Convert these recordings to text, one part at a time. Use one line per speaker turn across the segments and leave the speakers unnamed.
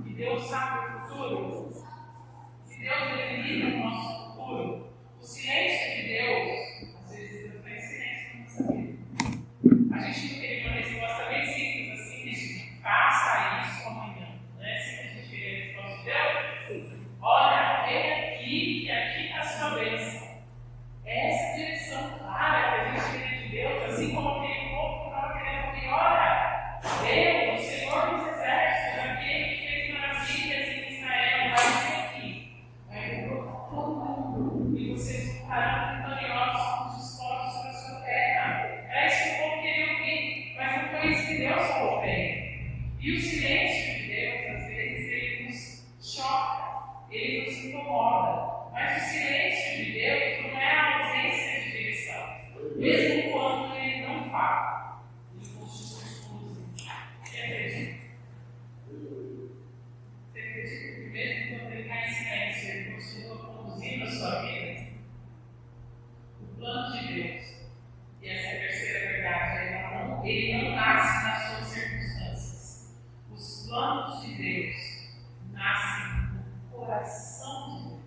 que Deus sabe o futuro, que Deus delimita o nosso futuro. O silêncio de Deus, às vezes Deus está em silêncio, não saber. A gente não queria uma resposta bem simples assim, de faça isso amanhã. Não é assim que a gente queria a resposta de Deus? Olha, vem aqui, que aqui está a sua bênção. É essa direção clara que a gente queria de Deus, assim como aquele povo que estava querendo ouvir, olha, Deus, o Senhor dos Exércitos, aquele que fez maravilhas em Israel, vai vir aqui. Vai vir todo mundo. E vocês ficarão vitoriosos com os esforços da sua terra. É isso que o povo queria ouvir, mas não foi isso que Deus falou para ele. E o silêncio de Deus, às vezes, ele nos choca, ele nos incomoda. Mas o silêncio de Deus não é a ausência de direção. Mesmo quando ele não fala, ele continua conduzir. Você acredita? Você acredita que mesmo quando ele está em silêncio, ele continua conduzindo a sua vida? O plano de Deus, e essa é a terceira verdade, ele não nasce nas suas circunstâncias. Os planos de Deus nascem no coração de Deus.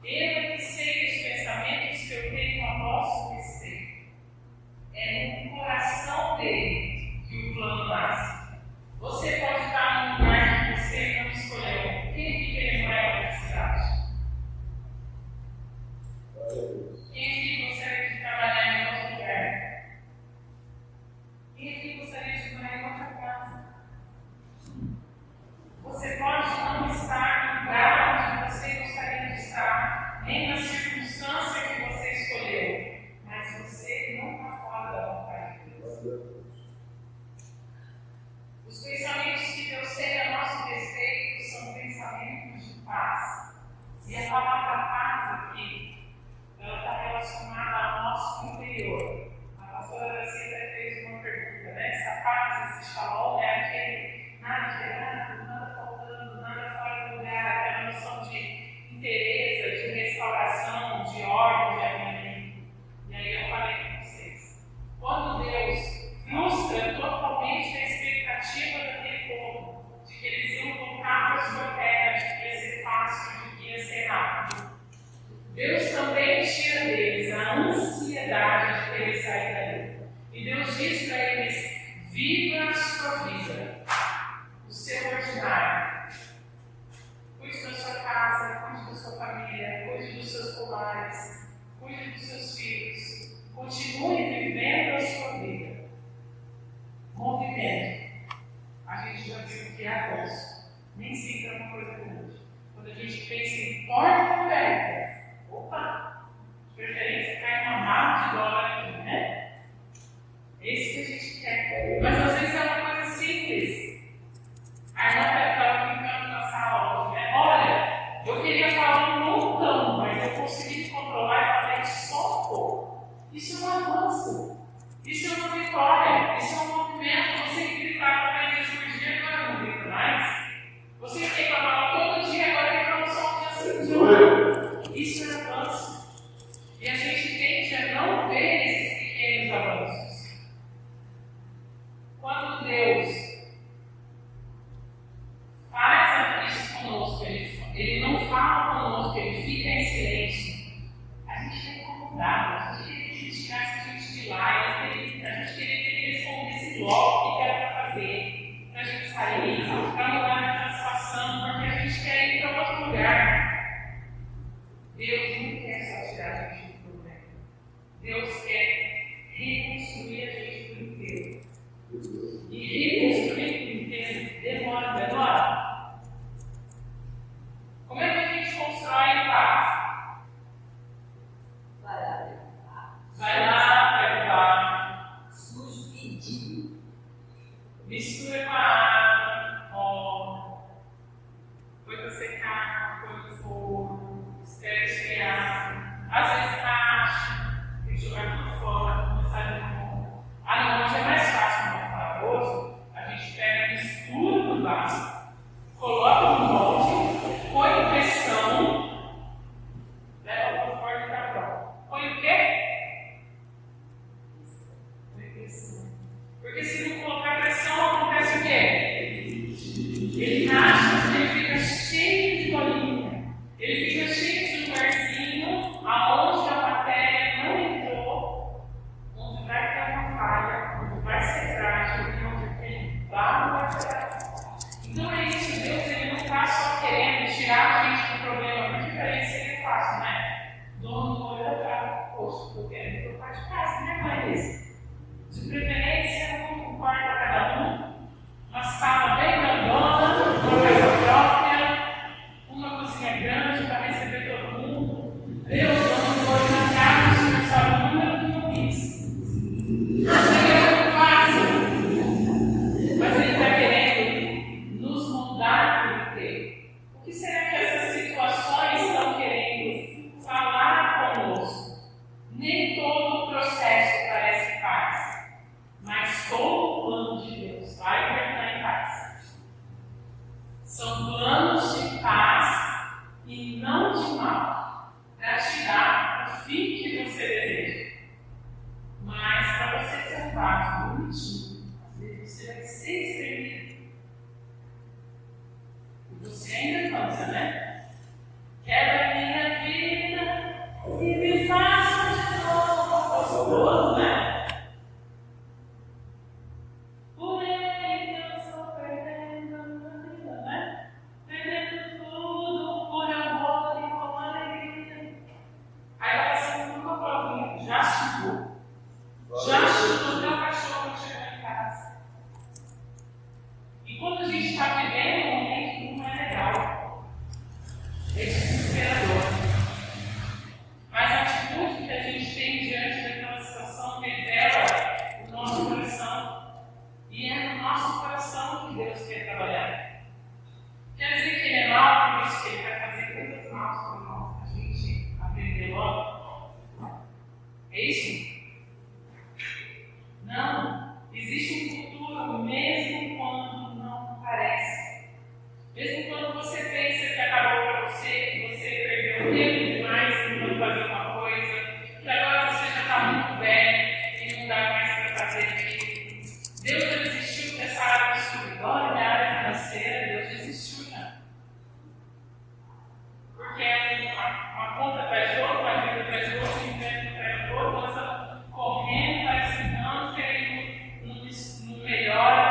Eu é que sei os pensamentos que eu tenho a vosso respeito. É no coração dele que o plano nasce. Você pode estar num lugar que você não escolheu. Quem que quer morar na cidade? Quem que gostaria de trabalhar em outro lugar? Quem que gostaria de morar em outra casa? Você pode não estar no lugar onde você gostaria de estar, nem na circunstância que você escolheu, mas você não está fora da vontade de Deus. Os pensamentos que Deus tem a nosso respeito são pensamentos de paz. E a palavra paz aqui, ela está relacionada ao nosso interior. A pastora Graciela fez uma pergunta, né? Essa paz, esse shalom, é aquele nada quebrado, nada faltando, nada fora do lugar, aquela noção de interesse, de restauração, de ordem, de alinhamento. E aí eu falei com vocês, quando Deus frustra totalmente a expectativa daquele povo, de que eles iam voltar para a sua terra, de que ia ser fácil, de que ia ser rápido, Deus também tira deles a ansiedade de querer sair dali. E Deus diz para eles, viva a sua vida, o seu ordinário. Cuide da sua casa, cuide da sua família, cuide dos seus colares, cuide dos seus filhos. Continue vivendo a sua vida. Movimento. A gente já viu que é avanço. Nem sempre é uma coisa grande. Quando a gente pensa em porta aberta, opa, de preferência cai uma mala de dólar aqui, né? É isso que a gente quer. Mas às vezes é uma coisa simples. A irmã estava brincando na sala, né? Olha, eu queria falar um montão, mas eu consegui controlar e falei só um pouco. Isso é um avanço. Isso é uma vitória. Isso é um movimento. Você que gritava 3 vezes por dia, agora não grita mais. Você que reclamava todo dia, agora reclama só um dia assim de novo. Isso é avanço. E a gente tende a não ver esses pequenos avanços. Quando Deus faz isso conosco, ele não fala conosco, ele fica em silêncio, a gente é incomodado, a gente queria tirar essa gente de lá, a gente queria que ele respondesse logo o que era para fazer, para a gente sair, para mudar aquela situação, porque a gente quer ir para outro lugar. Deus não quer só tirar a gente do problema. Deus quer reconstruir a gente por inteiro. E reconstruir por inteiro demora. Como é que a gente constrói em paz? Vai lá, pega lá.
Sujo, pedido.
Mistura com a água, ó. Põe para secar, põe no forno, espera esfriar. Às vezes racha, tem que jogar tudo fora, começar de novo. Ah, não, hoje é mais fácil como falar hoje. A gente pega, mistura no vaso, coloca no molde, põe pressão, leva para o forno e está pronto. Põe o quê? Põe pressão. Porque se não colocar pressão, acontece o quê? De preferência, um quarto para cada um, uma sala bem grandona, uma casa própria, uma cozinha grande para receber todo mundo. Deus não pode marcar o seu número que não quis. Seria fácil, mas Ele está querendo nos moldar por quê? O que será que essas situações estão querendo falar conosco? Nem todo o processo parece paz, mas todo o plano de Deus vai terminar em paz. São planos de paz e não de mal, para te dar o fim que você deseja. Mas para você ser fácil, bonitinho, às vezes você vai ser extremido. E você ainda cansa, né? Quebra minha vida e me faça de novo gostoso, né? Por ele eu estou perdendo a minha vida, né? Perdendo tudo por amor e com alegria. Aí vai passando uma provinha, já chegou. Já chegou teu cachorro chegou em casa. E quando a gente está vivendo um momento que não é legal, é desesperador. Mas a atitude que a gente tem diante daquela situação revela o nosso coração. E é no nosso coração que Deus quer trabalhar. Quer dizer que Ele é mau, por isso que Ele vai fazer coisas más para nós. A gente aprender logo. É isso? Não. Existe um futuro mesmo quando não parece. Mesmo quando você pensa que acabou para você, que você perdeu tempo demais tentando fazer uma coisa, que agora você já está muito velho e não dá mais para fazer aquilo. Deus já desistiu dessa área de escritório, da área financeira, Deus desistiu já. Porque uma conta atrás de outra, uma vida atrás de outra, um invento atrás de outra, nós estamos correndo, parece que não melhora.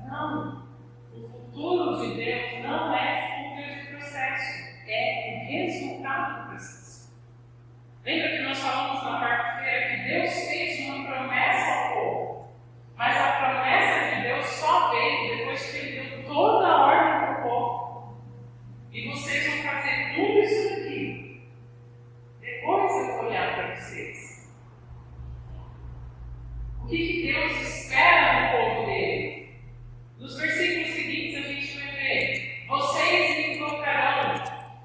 Não. O futuro de Deus não é fuga de processo, é o resultado do processo. Lembra que nós falamos na quarta-feira que Deus fez uma promessa ao povo, mas a promessa de Deus só veio depois que Ele deu toda a ordem para o povo. E vocês vão fazer tudo isso aqui. Depois eu vou olhar para vocês. O que Deus espera do povo dele? Nos versículos seguintes a gente vai ver: vocês me invocarão,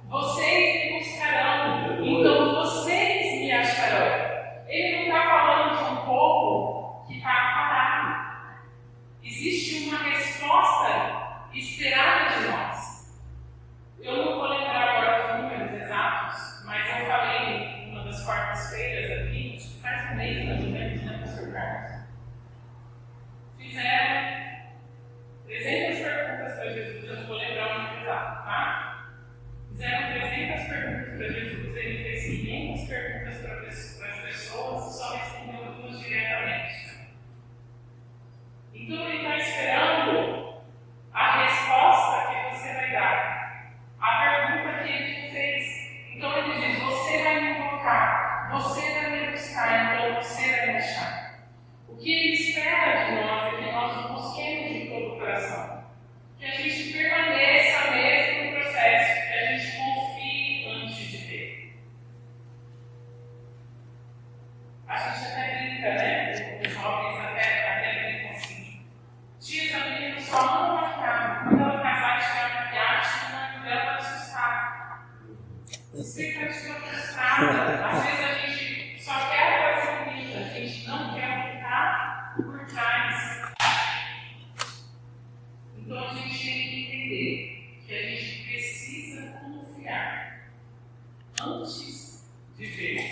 vocês me buscarão, então vocês me acharão. Ele não está falando de um povo que está parado. Existe uma resposta esperada de nós. Eu não vou lembrar agora os números exatos, mas eu falei em uma das quartas-feiras aqui, acho que faz um mês mais ou menos, né, Pastor Carlos? Fizeram 300 perguntas para Jesus, eu não vou lembrar o número exato, tá? Fizeram 300 perguntas para Jesus, ele fez 500 perguntas para as pessoas e só respondeu duas diretamente. Então ele está esperando a resposta que você vai dar, a pergunta que ele te fez. Então ele diz: você vai me invocar, você vai me buscar, então você vai me achar. O que ele espera de nós é que nós o busquemos de todo o coração, que a gente permaneça mesmo no processo, que a gente confie antes de ter. A gente até brinca, né? Os jovens até brincam assim: tia, essa menina só ama maquiagem. Quando ela casar e tirar maquiagem, ela vai assustar. Expectativa frustrada. Às vezes a gente só quer fazer bonita, a gente não quer ficar por trás. Então a gente tem que entender que a gente precisa confiar antes de ver.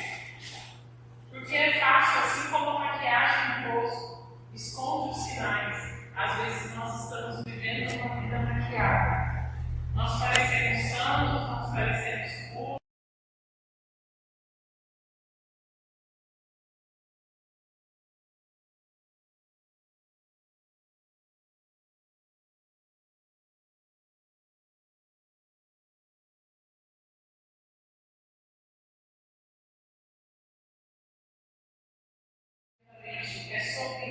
Porque é fácil, assim como a maquiagem no rosto esconde os sinais. Às vezes nós estamos vivendo uma vida maquiada. Nós parecemos santos, nós parecemos puros. É sobre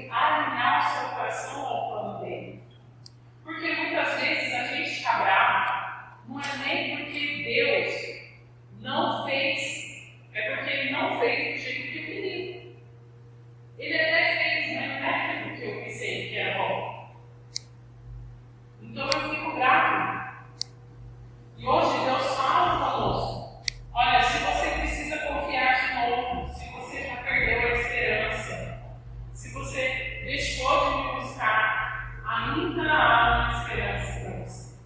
deixou de me buscar, ainda há uma esperança para você.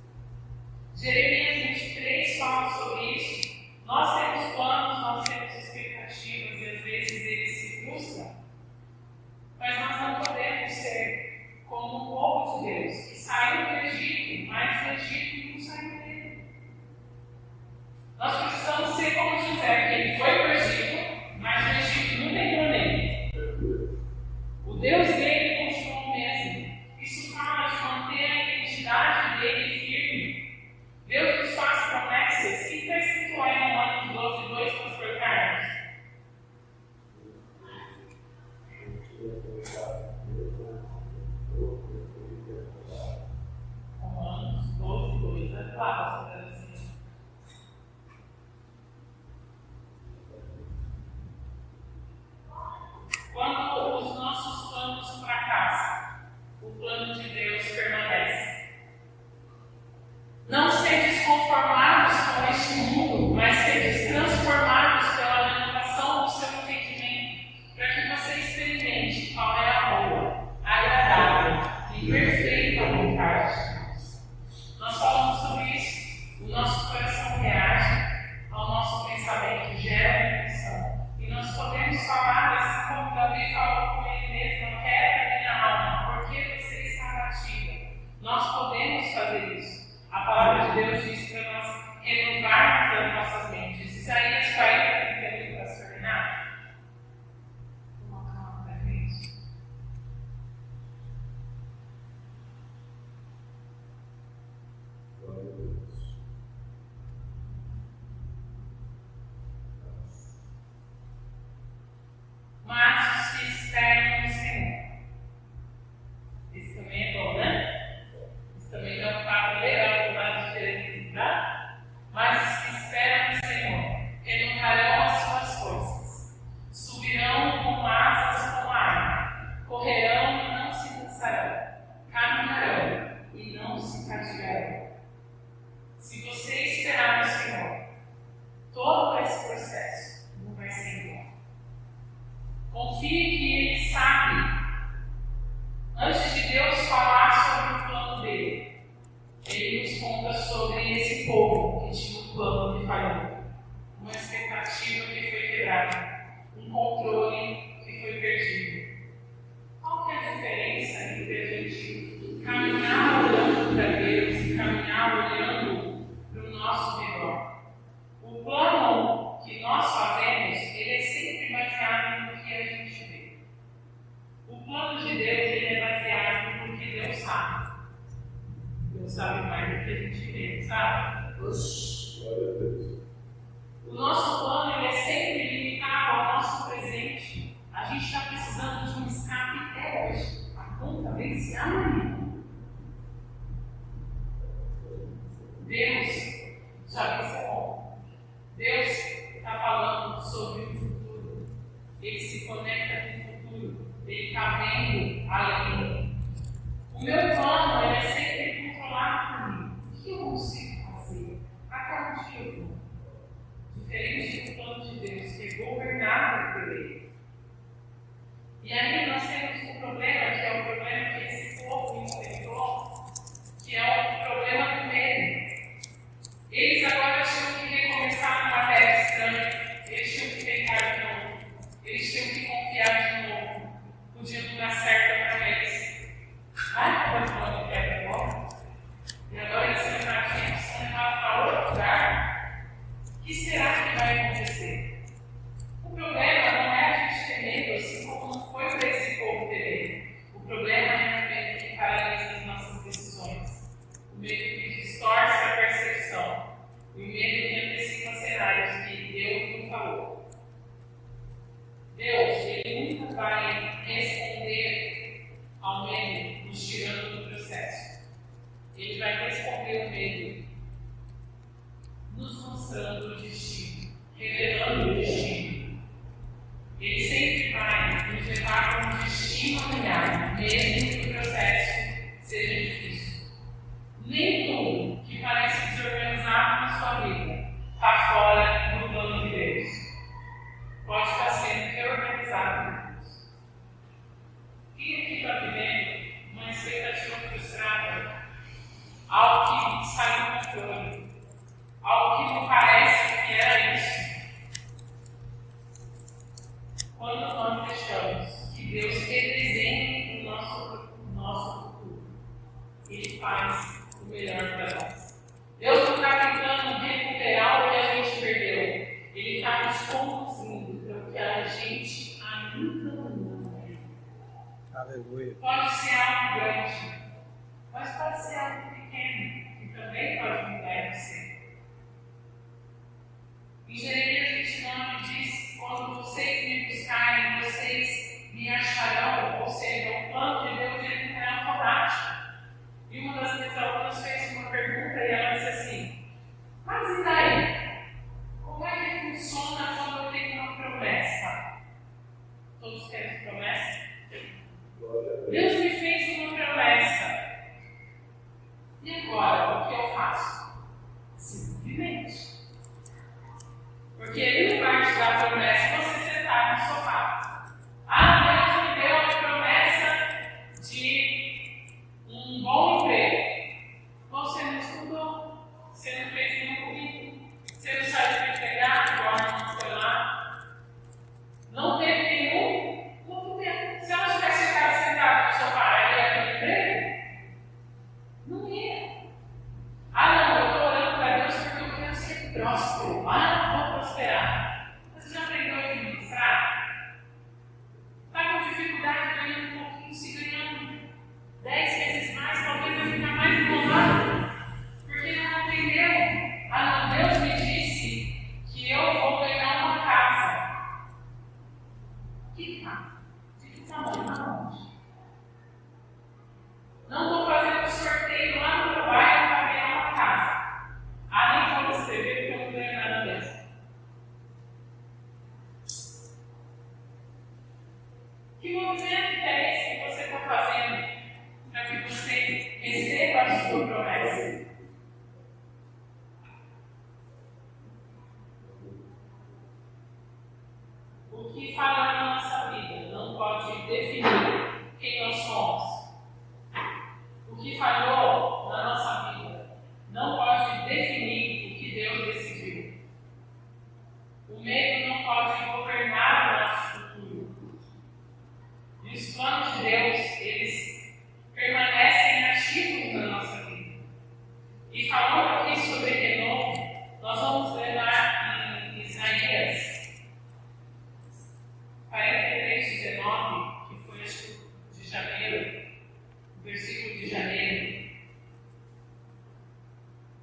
Jeremias 23 fala sobre isso. Nós temos planos, nós temos expectativas e às vezes eles se frustram. Mas nós não podemos ser como o povo de Deus, que saiu do Egito, mas o Egito não saiu dele. Nós precisamos ser como José, que ele foi para o Egito, mas o Egito nunca entrou nele. O Deus dele continuou o mesmo. Isso fala de manter a identidade dele firme. Deus nos faz promessas. O que está escrito lá em Romanos 12, 2, pastor Carlos? Romanos 12, 2. Vai lá, pastor Carlos. Quando os nossos planos fracassam, o plano de Deus permanece. Não sedes conformados com este mundo, mas sedes transformados pela renovação do seu entendimento, para que você experimente qual é a boa, agradável e perfeita vontade de Deus. Nós falamos sobre isso. O nosso coração reage ao nosso pensamento, gera emoção. E nós podemos falar assim como Davi falou com ele mesmo: eu quero a minha alma, porque você está abatida. Nós podemos fazer isso. A palavra de Deus diz para nós renovarmos as nossas mentes. Isaías 40, 31, para se terminar. Vamos calma para frente. Mas os que esperam no Senhor. Esse também é bom, né? Esse também é um papo legal, mais diferente, tá? Mas os que esperam no Senhor renovarão as suas forças, subirão com asas como a águia, correrão e não se cansarão, caminharão e não se fatigarão. Se você esperar no Senhor, todo esse processo não vai ser igual. Confie que Ele sabe. Antes de Deus falar sobre o plano dele, Ele nos conta sobre esse povo que tinha um plano que falhou, uma expectativa que foi quebrada, um controle que foi perdido. Qual que é a diferença entre a gente caminhar olhando para Deus e caminhar olhando para o nosso redor? O plano que nós fazemos, ele é sempre baseado no que a gente vê. O plano de Deus, ele é baseado no que Deus sabe. Deus sabe mais do que a gente vê, sabe? O nosso plano, ele é sempre limitado ao nosso presente. A gente está precisando de um escape hoje. A conta vence amanhã. Deus já venceu. Deus está falando sobre o futuro. Ele se conecta com o futuro. Ele está vendo além. O meu plano é sempre controlado por mim. O que eu consigo fazer? Para onde eu vou? Diferente do plano de Deus, que é governado por Ele. E aí nós temos um problema, que é o problema que esse povo enfrentou, que é o problema do medo. Eles agora tinham que recomeçar numa terra estranha, eles tinham que tentar de novo, eles tinham que confiar de novo, podia não dar certo para eles. Vai para o plano de terra agora. E agora eles são levados para outro lugar. O que será que vai acontecer? O problema não é a gente ter medo, assim como não foi para esse povo ter medo. O problema é o medo que paralisa as nossas decisões, o medo que distorce a percepção, o medo que antecipa cenários que Deus não falou. Deus, Ele nunca vai responder ao medo nos tirando do processo. Ele vai responder o medo nos mostrando o destino, revelando o destino. Ele sempre vai nos levar para um destino alinhado, mesmo que o processo seja difícil. Nem tudo que parece desorganizado na sua vida está fora do plano de Deus. Pode estar sendo reorganizado por Deus. Quem aqui está
Aleluia.
Pode ser algo grande, mas pode ser algo pequeno, que também pode mudar em você. Em Jeremias 29 diz: quando vocês me buscarem, vocês me acharão. Ou seja, o plano de Deus ele não é automático. E uma das minhas alunas fez uma pergunta e ela disse assim: mas e daí? Como é que funciona quando eu tenho uma promessa? Todos temos promessa? Deus me fez uma promessa. E agora, o que eu faço? Simplesmente. Porque Ele não vai te dar a promessa e você sentar no sofá. Ah, Deus me deu a promessa de um bom emprego. Você não estudou, você não fez nenhum currículo, você não sabe o que pegar, agora no celular. Não teve nenhum movimento. Se ela tivesse ficado sentada no sofá, ela ia ter emprego? Não ia. Ah, não, eu estou orando para Deus porque eu quero ser próspero. Ah, vou prosperar. Mas você já aprendeu a administrar? Está com dificuldade ganhando um pouquinho, se ganhando 10 vezes mais, talvez vai ficar mais incomodado. Porque não entendeu. Ah, não, Deus me disse que eu vou ganhar uma casa. Que casa? De que tamanho? Aonde? Não estou fazendo sorteio lá no meu bairro para ganhar uma casa. Ah, nem vou escrever porque eu não ganho nada mesmo. Que movimento é esse que você está fazendo para que você receba a sua promessa? O que fala na nossa vida não pode definir quem nós somos. O que falhou na nossa vida não pode definir o que Deus decidiu. O medo não pode governar o nosso futuro. E os planos de Deus, eles permanecem ativos na nossa vida. E falando aqui sobre renovo, nós vamos ler lá em Isaías 43:19, que foi de janeiro, versículo de janeiro.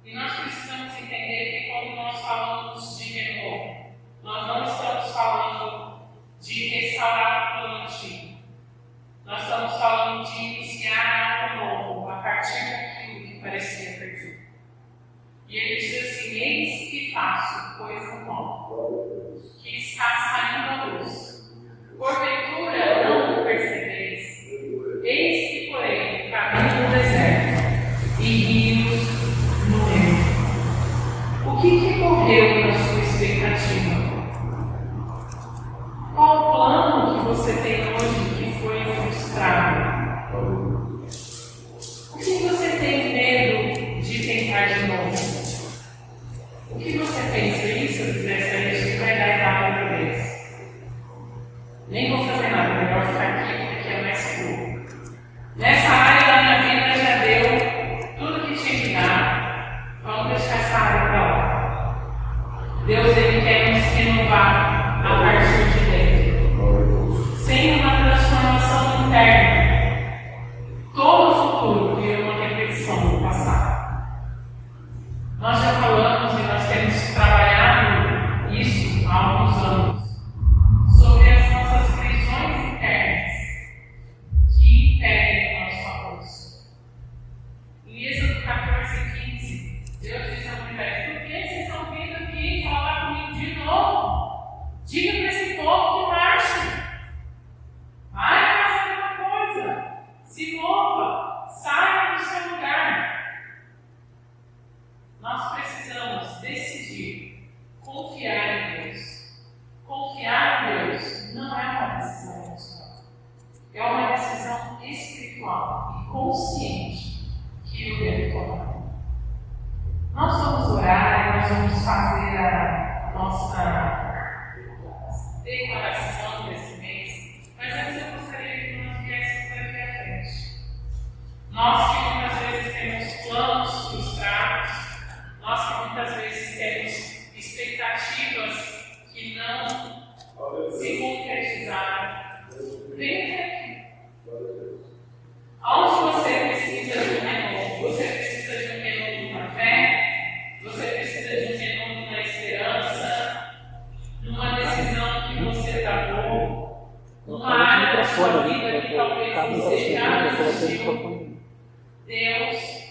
E nós precisamos entender que quando nós falamos de renovo, nós não estamos falando de restaurar o plano antigo. Nós estamos falando de iniciar algo novo a partir daquilo que parecia perdido. E ele diz assim: eis que faço coisa nova, que está saindo à luz. Porventura não o percebeis? Eis que porém um caminho no deserto e rios no meio. O que morreu na sua expectativa? Qual o plano que você tem hoje que foi frustrado? O que você tem medo de tentar de novo? O que você pensa? Isso, se fizesse a gente vai dar errado outra vez. Nem vou fazer nada, melhor ficar aqui porque é mais seguro. Nessa área da minha vida já deu tudo que tinha que dar. Vamos deixar essa área para lá. Deus ele quer nos renovar a partir de dentro. Sem uma transformação interna, todo o futuro vira uma repetição do passado. Nós já falamos e nós temos trabalhado isso há alguns anos. Sobre as nossas prisões internas que impedem o nosso avanço. Em Êxodo 14:15, Deus diz a Moisés: por que vocês estão vindo aqui falar comigo de novo? Diga para esse povo que marche. Vai fazer alguma coisa. Se mova. Saia do seu lugar. Nós precisamos decidir confiar em Deus. Confiar em Deus não é uma decisão emocional. É uma decisão espiritual e consciente que eu devo tomar. Nós vamos orar, nós vamos fazer a nossa declaração desse mês, mas antes eu gostaria que nós viéssemos aqui à frente. Nós que muitas vezes temos planos frustrados, nós que muitas vezes temos expectativas que não se concretizaram, venha aqui. agiu, Deus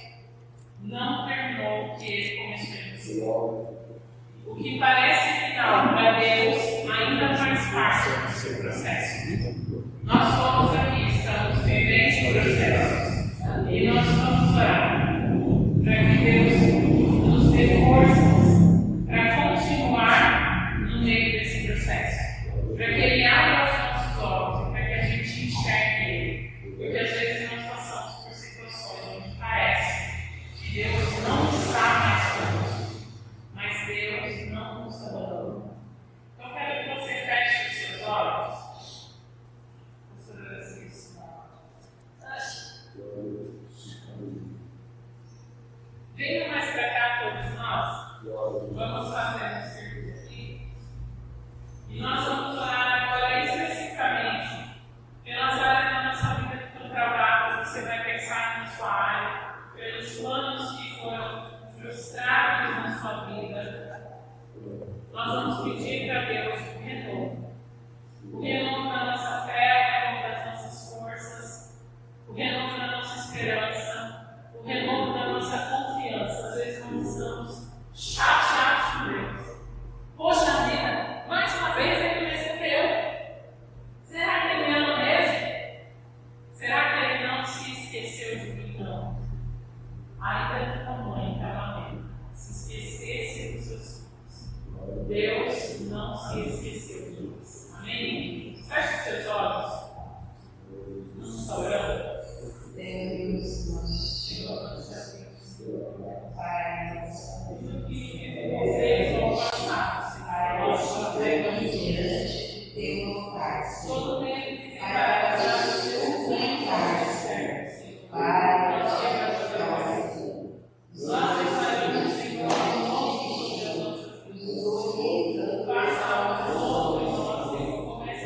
não terminou o que ele começou em você. O que parece final para Deus ainda faz parte do seu processo. Nós todos aqui estamos vivendo esse processo e nós vamos orar para que Deus nos dê forças para continuar no meio desse processo, para que Ele abra os nossos olhos, para que a gente enxergue Ele, porque às vezes nós passamos por situações onde parece que Deus não está mais conosco, mas Deus não nos abandonou. Então, quero que você feche os seus olhos. Venham mais para cá todos nós. Vamos fazer um círculo aqui. E nós vamos orar agora especificamente pelas áreas da nossa vida que estão travadas. Você vai pensar na sua área, pelos planos que foram frustrados na sua vida. Nós vamos pedir para Deus o renovo. O renovo da nossa fé, o renovo das nossas forças, o renovo da nossa esperança, o renovo da nossa confiança. Às vezes nós estamos chateados com Deus. Poxa vida, mais uma vez ele me recebeu. Será que ele me ama mesmo? Será que ele não se esqueceu de mim? Não. Ainda que a mãe estava vendo, se esquecesse dos seus filhos, Deus não se esqueceu de nós. Amém? Feche os seus olhos. Vamos orando.
Deus, nós te Pai,
vocês vão passar,
Pai, nós te entregamos diante do teu altar,
todo medo de
para fazer o teu vontade, Pai, nós te agradecemos.
nós estaremos, Senhor, em nome de Jesus. Faça algo novo em nós, Senhor. Comece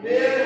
Deus